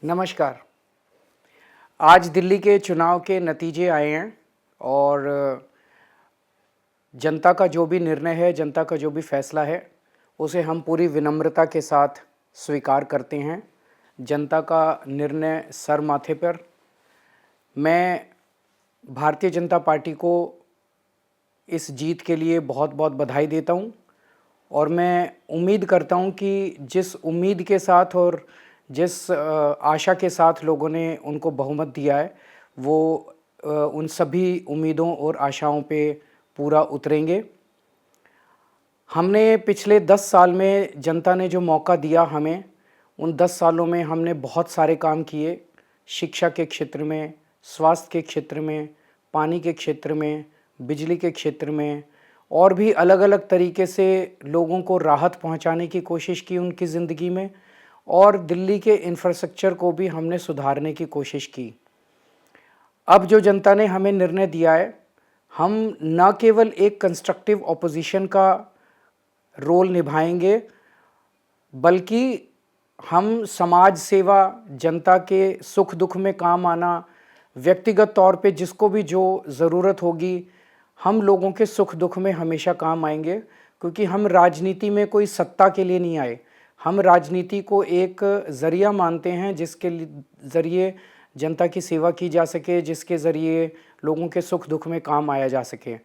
नमस्कार। आज दिल्ली के चुनाव के नतीजे आए हैं और जनता का जो भी निर्णय है, जनता का जो भी फैसला है, उसे हम पूरी विनम्रता के साथ स्वीकार करते हैं। जनता का निर्णय सर माथे पर। मैं भारतीय जनता पार्टी को इस जीत के लिए बहुत-बहुत बधाई देता हूँ और मैं उम्मीद करता हूँ कि जिस उम्मीद के साथ और जिस आशा के साथ लोगों ने उनको बहुमत दिया है, वो उन सभी उम्मीदों और आशाओं पे पूरा उतरेंगे। हमने पिछले 10 साल में जनता ने जो मौका दिया हमें, उन 10 सालों में हमने बहुत सारे काम किए। शिक्षा के क्षेत्र में, स्वास्थ्य के क्षेत्र में, पानी के क्षेत्र में, बिजली के क्षेत्र में और भी अलग-अलग तरीके से लोगों को राहत पहुंचाने की कोशिश की उनकी ज़िंदगी में और दिल्ली के इंफ्रास्ट्रक्चर को भी हमने सुधारने की कोशिश की। अब जो जनता ने हमें निर्णय दिया है, हम न केवल एक कंस्ट्रक्टिव ऑपोजिशन का रोल निभाएंगे, बल्कि हम समाज सेवा, जनता के सुख दुख में काम आना, व्यक्तिगत तौर पे जिसको भी जो ज़रूरत होगी, हम लोगों के सुख दुख में हमेशा काम आएंगे, क्योंकि हम राजनीति में कोई सत्ता के लिए नहीं आए। हम राजनीति को एक ज़रिया मानते हैं जिसके ज़रिए जनता की सेवा की जा सके, जिसके ज़रिए लोगों के सुख दुख में काम आया जा सके।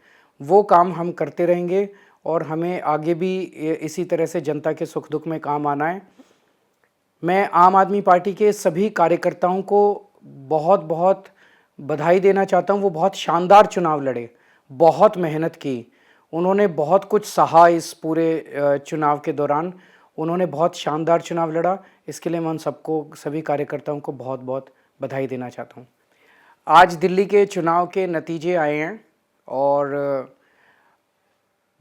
वो काम हम करते रहेंगे और हमें आगे भी इसी तरह से जनता के सुख दुख में काम आना है। मैं आम आदमी पार्टी के सभी कार्यकर्ताओं को बहुत-बहुत बधाई देना चाहता हूँ। वो बहुत शानदार चुनाव लड़े, बहुत मेहनत की। उन्होंने बहुत कुछ सहा इस पूरे चुनाव के दौरान। उन्होंने बहुत शानदार चुनाव लड़ा। इसके लिए मैं उन सबको, सभी कार्यकर्ताओं को बहुत-बहुत बधाई देना चाहता हूँ। आज दिल्ली के चुनाव के नतीजे आए हैं और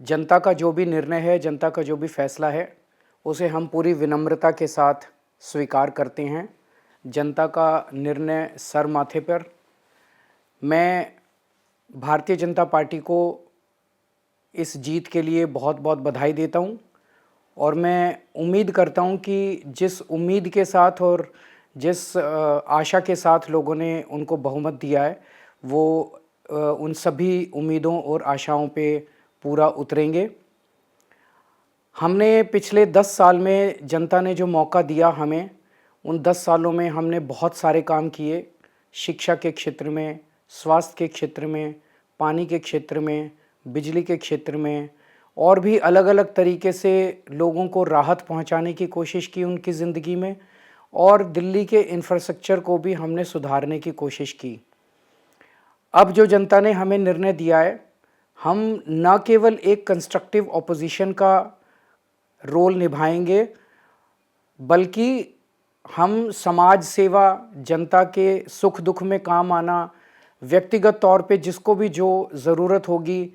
जनता का जो भी निर्णय है, जनता का जो भी फैसला है, उसे हम पूरी विनम्रता के साथ स्वीकार करते हैं। जनता का निर्णय सर माथे पर। मैं भारतीय जनता पार्टी को इस जीत के लिए बहुत-बहुत बधाई देता हूँ और मैं उम्मीद करता हूँ कि जिस उम्मीद के साथ और जिस आशा के साथ लोगों ने उनको बहुमत दिया है, वो उन सभी उम्मीदों और आशाओं पे पूरा उतरेंगे। हमने पिछले 10 साल में जनता ने जो मौका दिया हमें, उन 10 सालों में हमने बहुत सारे काम किए। शिक्षा के क्षेत्र में, स्वास्थ्य के क्षेत्र में, पानी के क्षेत्र में, बिजली के क्षेत्र में और भी अलग-अलग तरीके से लोगों को राहत पहुंचाने की कोशिश की उनकी ज़िंदगी में और दिल्ली के इंफ्रास्ट्रक्चर को भी हमने सुधारने की कोशिश की। अब जो जनता ने हमें निर्णय दिया है, हम न केवल एक कंस्ट्रक्टिव ऑपोजिशन का रोल निभाएंगे, बल्कि हम समाज सेवा, जनता के सुख दुख में काम आना, व्यक्तिगत तौर पे जिसको भी जो ज़रूरत होगी,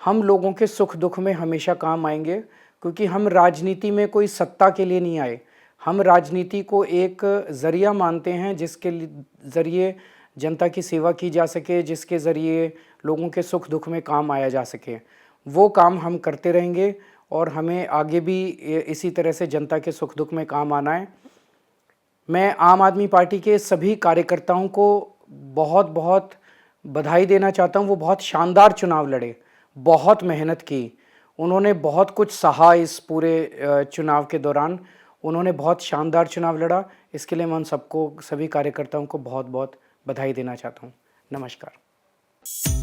हम लोगों के सुख दुख में हमेशा काम आएंगे, क्योंकि हम राजनीति में कोई सत्ता के लिए नहीं आए। हम राजनीति को एक ज़रिया मानते हैं जिसके ज़रिए जनता की सेवा की जा सके, जिसके ज़रिए लोगों के सुख दुख में काम आया जा सके। वो काम हम करते रहेंगे और हमें आगे भी इसी तरह से जनता के सुख दुख में काम आना है। मैं आम आदमी पार्टी के सभी कार्यकर्ताओं को बहुत-बहुत बधाई देना चाहता हूँ। वो बहुत शानदार चुनाव लड़े, बहुत मेहनत की। उन्होंने बहुत कुछ सहा इस पूरे चुनाव के दौरान। उन्होंने बहुत शानदार चुनाव लड़ा। इसके लिए मैं उन सबको, सभी कार्यकर्ताओं को बहुत-बहुत बधाई देना चाहता हूँ। नमस्कार।